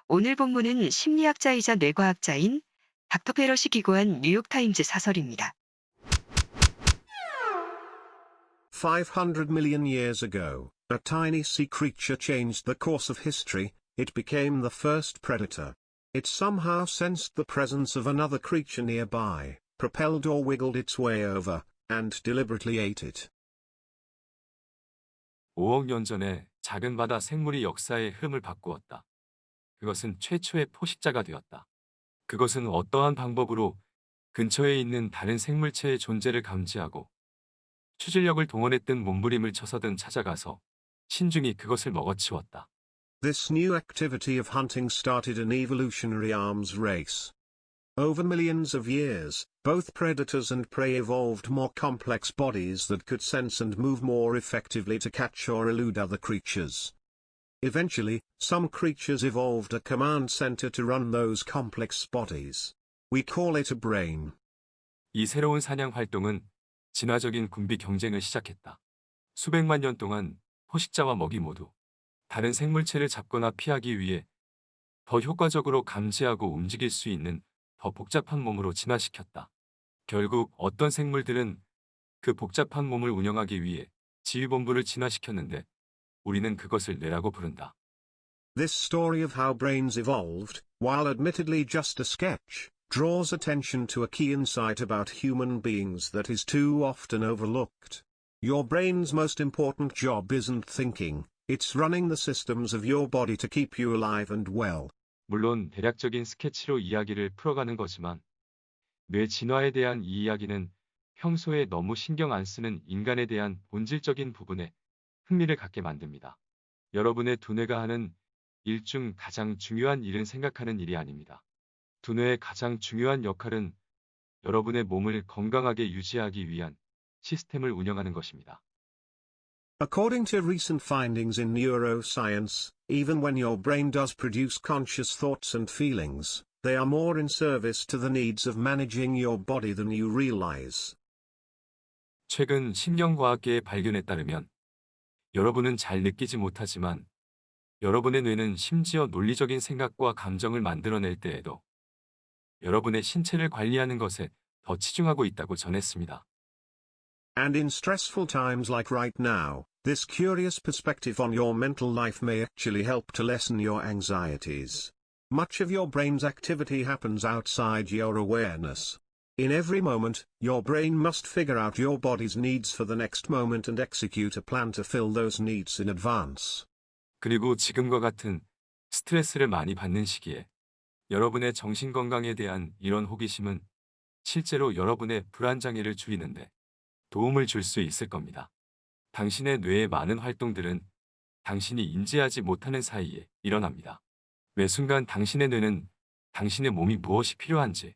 오늘 본문은 심리학자이자 뇌과학자인 닥터 페럿이 기고한 뉴욕타임즈 사설입니다. 500 million years ago, a tiny sea creature changed the course of history. It became the first predator. It somehow sensed the presence of another creature nearby, propelled or wiggled its way over, and deliberately ate it. 5억 년 전에 작은 바다 생물이 역사의 흐름을 바꾸었다. 그것은 최초의 포식자가 되었다. 그것은 어떠한 방법으로 근처에 있는 다른 생물체의 존재를 감지하고 추진력을 동원했든 몸부림을 쳐서든 찾아가서 신중히 그것을 먹어치웠다. This new activity of hunting started an evolutionary arms race. Over millions of years, both predators and prey evolved more complex bodies that could sense and move more effectively to catch or elude other creatures. Eventually, some creatures evolved a command center to run those complex bodies. We call it a brain. 이 새로운 사냥 활동은 진화적인 군비 경쟁을 시작했다. 수백만 년 동안 포식자와 먹이 모두 다른 생물체를 잡거나 피하기 위해 더 효과적으로 감지하고 움직일 수 있는 더 복잡한 몸으로 진화시켰다. 결국 어떤 생물들은 그 복잡한 몸을 운영하기 위해 지휘본부를 진화시켰는데 우리는 그것을 뇌라고 부른다. This story of how brains evolved, while admittedly just a sketch, draws attention to a key insight about human beings that is too often overlooked. Your brain's most important job isn't thinking, it's running the systems of your body to keep you alive and well. 물론 대략적인 스케치로 이야기를 풀어가는 거지만 뇌 진화에 대한 이 이야기는 평소에 너무 신경 안 쓰는 인간에 대한 본질적인 부분에 흥미를 갖게 만듭니다. 여러분의 두뇌가 하는 일 중 가장 중요한 일은 생각하는 일이 아닙니다. 두뇌의 가장 중요한 역할은 여러분의 몸을 건강하게 유지하기 위한 시스템을 운영하는 것입니다. According to recent findings in neuroscience, even when your brain does produce conscious thoughts and feelings, they are more in service to the needs of managing your body than you realize. 최근 신경과학계의 발견에 따르면 여러분은 잘 느끼지 못하지만 여러분의 뇌는 심지어 논리적인 생각과 감정을 만들어낼 때에도 여러분의 신체를 관리하는 것에 더 치중하고 있다고 전했습니다. And in stressful times like right now, this curious perspective on your mental life may actually help to lessen your anxieties. Much of your brain's activity happens outside your awareness. In every moment, your brain must figure out your body's needs for the next moment and execute a plan to fill those needs in advance. 그리고 지금과 같은 스트레스를 많이 받는 시기에 여러분의 정신건강에 대한 이런 호기심은 실제로 여러분의 불안장애를 줄이는데 도움을 줄 수 있을 겁니다. 당신의 뇌의 많은 활동들은 당신이 인지하지 못하는 사이에 일어납니다. 매 순간 당신의 뇌는 당신의 몸이 무엇이 필요한지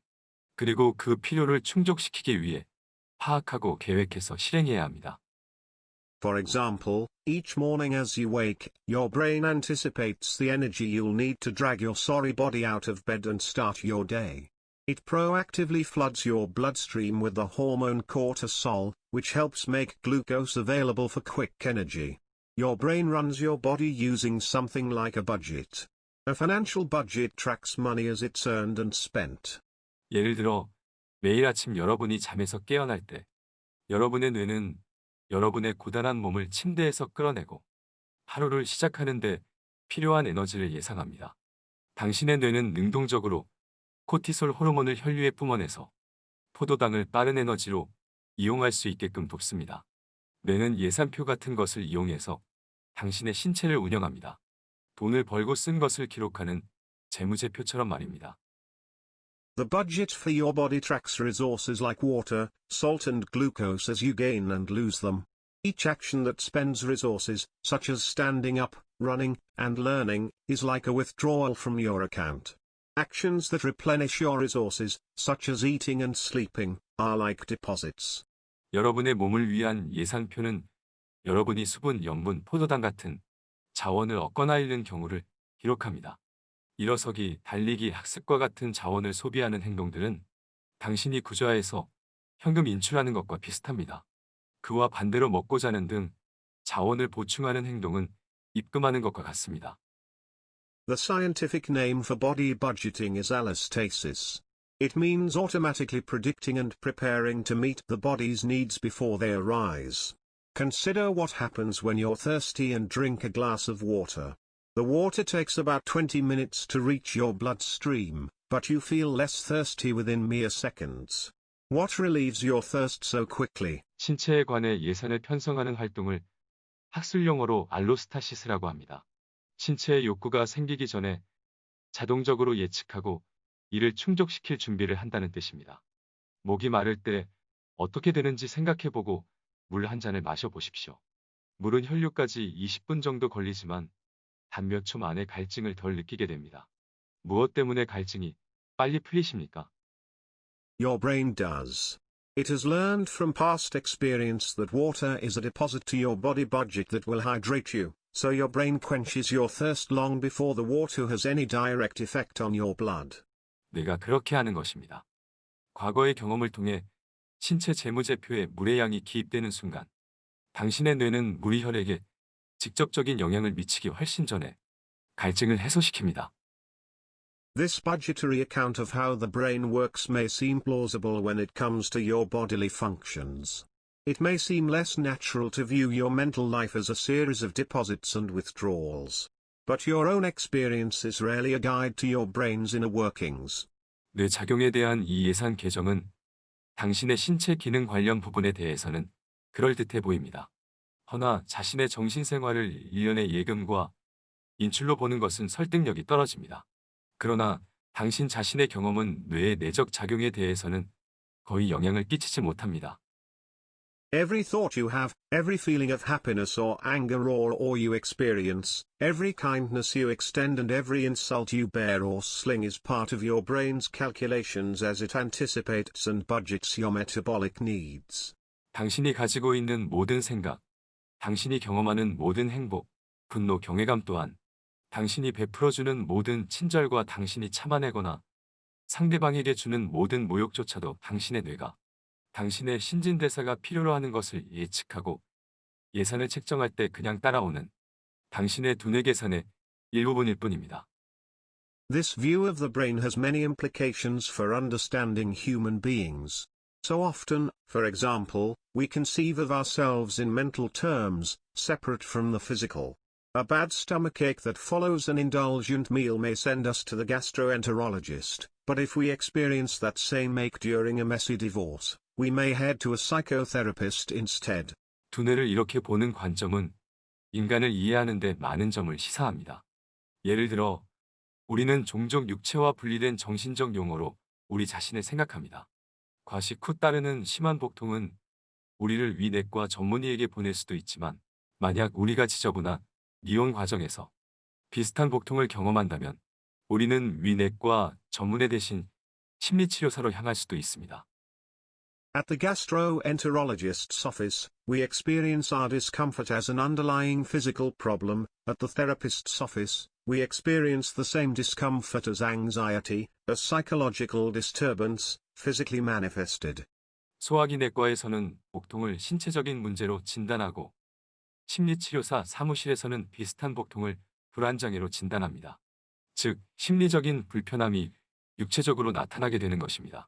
그리고 그 필요를 충족시키기 위해 파악하고 계획해서 실행해야 합니다. For example, each morning as you wake, your brain anticipates the energy you'll need to drag your sorry body out of bed and start your day. It proactively floods your bloodstream with the hormone cortisol, which helps make glucose available for quick energy. Your brain runs your body using something like a budget. A financial budget tracks money as it's earned and spent. 예를 들어 매일 아침 여러분이 잠에서 깨어날 때 여러분의 뇌는 여러분의 고단한 몸을 침대에서 끌어내고 하루를 시작하는데 필요한 에너지를 예상합니다. 당신의 뇌는 능동적으로 코티솔 호르몬을 혈류에 뿜어내서 포도당을 빠른 에너지로 이용할 수 있게끔 돕습니다. 뇌는 예산표 같은 것을 이용해서 당신의 신체를 운영합니다. 돈을 벌고 쓴 것을 기록하는 재무제표처럼 말입니다. The budget for your body tracks resources like water, salt and glucose as you gain and lose them. Each action that spends resources, such as standing up, running, and learning, is like a withdrawal from your account. Actions that replenish your resources, such as eating and sleeping, are like deposits. 여러분의 몸을 위한 예산표는 여러분이 수분, 염분, 포도당 같은 자원을 얻거나 잃는 경우를 기록합니다. 일어서기, 달리기, 학습과 같은 자원을 소비하는 행동들은 당신이 구좌에서 현금 인출하는 것과 비슷합니다. 그와 반대로 먹고 자는 등 자원을 보충하는 행동은 입금하는 것과 같습니다. The scientific name for body budgeting is allostasis. It means automatically predicting and preparing to meet the body's needs before they arise. Consider what happens when you're thirsty and drink a glass of water. The water takes about 20 minutes to reach your bloodstream, but you feel less thirsty within mere seconds. What relieves your thirst so quickly? 신체에 관해 예산을 편성하는 활동을 학술 용어로 알로스타시스라고 합니다. 신체의 욕구가 생기기 전에 자동적으로 예측하고 이를 충족시킬 준비를 한다는 뜻입니다. 목이 마를 때 어떻게 되는지 생각해보고 물 한 잔을 마셔보십시오. 물은 혈류까지 20분 정도 걸리지만 단 몇 초 만에 갈증을 덜 느끼게 됩니다. 무엇 때문에 갈증이 빨리 풀리십니까? Your brain does. It has learned from past experience that water is a deposit to your body budget that will hydrate you, so your brain quenches your thirst long before the water has any direct effect on your blood. 뇌가 그렇게 하는 것입니다. 과거의 경험을 통해 신체 재무제표에 물의 양이 기입되는 순간 당신의 뇌는 물이 혈액에 직접적인 영향을 미치기 훨씬 전에 갈증을 해소시킵니다. This budgetary account of how the brain works may seem plausible when it comes to your bodily functions. It may seem less natural to view your mental life as a series of deposits and withdrawals. But your own experience is rarely a guide to your brain's inner workings. 뇌 작용에 대한 이 예산 개정은 당신의 신체 기능 관련 부분에 대해서는 그럴듯해 보입니다. 허나 자신의 정신생활을 일련의 예금과 인출로 보는 것은 설득력이 떨어집니다. 그러나 당신 자신의 경험은 뇌의 내적 작용에 대해서는 거의 영향을 끼치지 못합니다. Every thought you have, every feeling of happiness or anger or awe you experience, every kindness you extend and every insult you bear or sling is part of your brain's calculations as it anticipates and budgets your metabolic needs. 당신이 가지고 있는 모든 생각, 당신이 경험하는 모든 행복, 분노, 경외감 또한 당신이 베풀어주는 모든 친절과 당신이 참아내거나 상대방에게 주는 모든 모욕조차도 당신의 뇌가 당신의 신진대사가 필요로 하는 것을 예측하고 예산을 책정할 때 그냥 따라오는 당신의 두뇌 계산의 일부분일 뿐입니다. This view of the brain has many implications for understanding human beings. So often, for example, we conceive of ourselves in mental terms, separate from the physical. A bad stomachache that follows an indulgent meal may send us to the gastroenterologist, but if we experience that same ache during a messy divorce, we may head to a psychotherapist instead. 두뇌를 이렇게 보는 관점은 인간을 이해하는 데 많은 점을 시사합니다. 예를 들어, 우리는 종종 육체와 분리된 정신적 용어로 우리 자신을 생각합니다. 과식 후 따르는 심한 복통은 우리를 위내과 전문의에게 보낼 수도 있지만 만약 우리가 지저분한 이혼 과정에서 비슷한 복통을 경험한다면 우리는 위내과 전문의 대신 심리치료사로 향할 수도 있습니다. At the gastroenterologist's office, we experience our discomfort as an underlying physical problem. At the therapist's office, we experience the same discomfort as anxiety, a psychological disturbance, physically manifested. 소화기 내과에서는 복통을 신체적인 문제로 진단하고 심리치료사 사무실에서는 비슷한 복통을 불안장애로 진단합니다. 즉, 심리적인 불편함이 육체적으로 나타나게 되는 것입니다.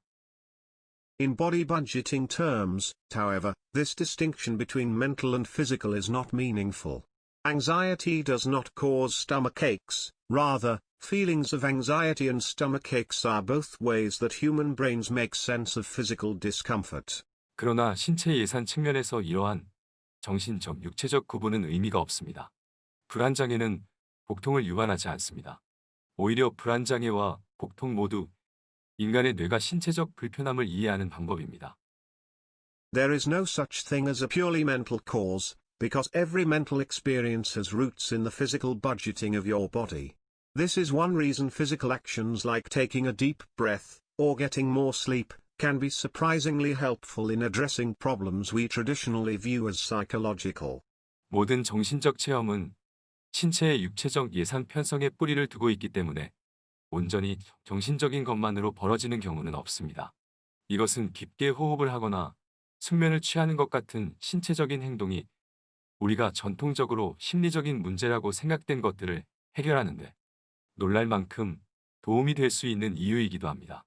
In body budgeting terms, however, this distinction between mental and physical is not meaningful. Anxiety does not cause stomach aches, rather, feelings of anxiety and stomach aches are both ways that human brains make sense of physical discomfort. 그러나 신체 예산 측면에서 이러한 정신적, 육체적 구분은 의미가 없습니다. 불안장애는 복통을 유발하지 않습니다. 오히려 불안장애와 복통 모두 인간의 뇌가 신체적 불편함을 이해하는 방법입니다. There is no such thing as a purely mental cause, because every mental experience has roots in the physical budgeting of your body. This is one reason physical actions like taking a deep breath, or getting more sleep, can be surprisingly helpful in addressing problems we traditionally view as psychological. 모든 정신적 체험은 신체의 육체적 예산 편성에 뿌리를 두고 있기 때문에 온전히 정신적인 것만으로 벌어지는 경우는 없습니다. 이것은 깊게 호흡을 하거나 숙면을 취하는 것 같은 신체적인 행동이 우리가 전통적으로 심리적인 문제라고 생각된 것들을 해결하는데 놀랄 만큼 도움이 될 수 있는 이유이기도 합니다.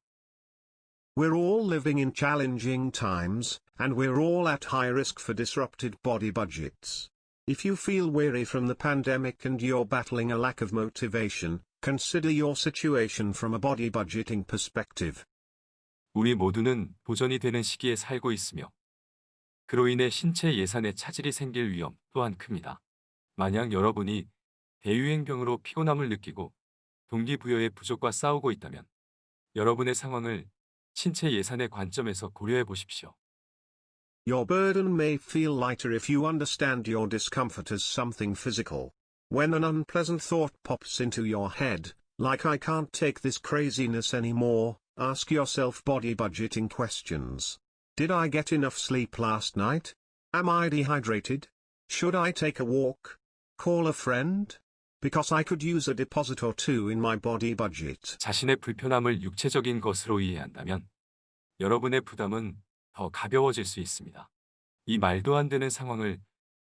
We're all living in challenging times, and we're all at high risk for disrupted body budgets. If you feel weary from the pandemic and you're battling a lack of motivation, consider your situation from a body budgeting perspective. 우리 모두는 도전이 되는 시기에 살고 있으며 그로 인해 신체 예산에 차질이 생길 위험 또한 큽니다. 만약 여러분이 대유행병으로 피곤함을 느끼고 동기부여의 부족과 싸우고 있다면 여러분의 상황을 신체 예산의 관점에서 고려해 보십시오. Your burden may feel lighter if you understand your discomfort as something physical. When an unpleasant thought pops into your head, like I can't take this craziness anymore, ask yourself body budgeting questions. Did I get enough sleep last night? Am I dehydrated? Should I take a walk? Call a friend? Because I could use a deposit or two in my body budget. 자신의 불편함을 육체적인 것으로 이해한다면 여러분의 부담은 더 가벼워질 수 있습니다. 이 말도 안 되는 상황을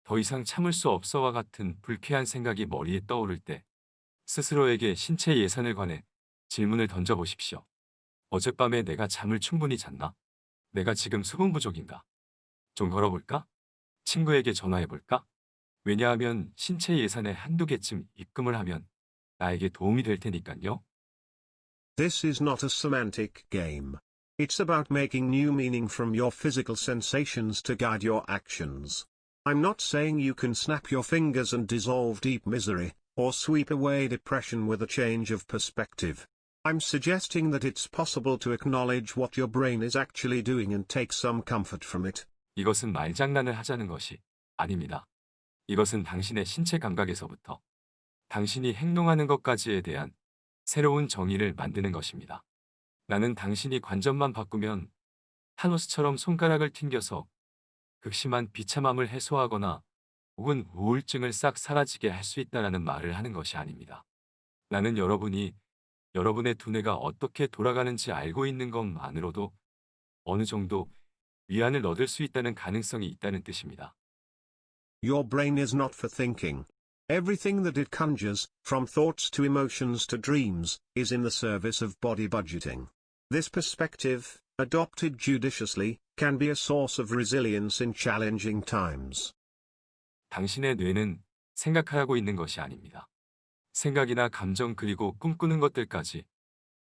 더 이상 참을 수 없어와 같은 불쾌한 생각이 머리에 떠오를 때 스스로에게 신체 예산을 관해 질문을 던져보십시오. 어젯밤에 내가 잠을 충분히 잤나? 내가 지금 수분 부족인가? 좀 걸어볼까? 친구에게 전화해볼까? 왜냐하면 신체 예산에 한두 개쯤 입금을 하면 나에게 도움이 될 테니까요. This is not a semantic game. It's about making new meaning from your physical sensations to guide your actions. I'm not saying you can snap your fingers and dissolve deep misery, or sweep away depression with a change of perspective. I'm suggesting that it's possible to acknowledge what your brain is actually doing and take some comfort from it. 이것은 말장난을 하자는 것이 아닙니다. 이것은 당신의 신체 감각에서부터 당신이 행동하는 것까지에 대한 새로운 정의를 만드는 것입니다. 나는 당신이 관점만 바꾸면 타노스처럼 손가락을 튕겨서 극심한 비참함을 해소하거나 혹은 우울증을 싹 사라지게 할 수 있다라는 말을 하는 것이 아닙니다. 나는 여러분이 여러분의 두뇌가 어떻게 돌아가는지 알고 있는 것만으로도 어느 정도 위안을 얻을 수 있다는 가능성이 있다는 뜻입니다. Your brain is not for thinking. Everything that it conjures, from thoughts to emotions to dreams, is in the service of body budgeting. This perspective, adopted judiciously, can be a source of resilience in challenging times. 당신의 뇌는 생각하고 있는 것이 아닙니다. 생각이나 감정 그리고 꿈꾸는 것들까지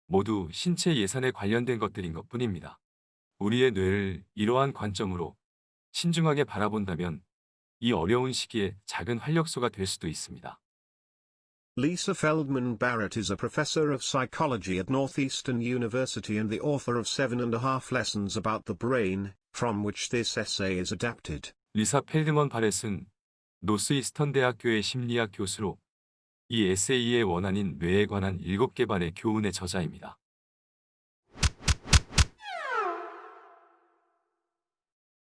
모두 신체 예산에 관련된 것들인 것뿐입니다. 우리의 뇌를 이러한 관점으로 신중하게 바라본다면 이 어려운 시기에 작은 활력소가 될 수도 있습니다. Lisa Feldman Barrett is a professor of psychology at Northeastern University and the author of 7.5 Lessons About the Brain, from which this essay is adapted. 리사 펠드먼 바렛은 노스이스턴 대학교의 심리학 교수로 이 에세이의 원안인 뇌에 관한 7개 반의 교훈의 저자입니다.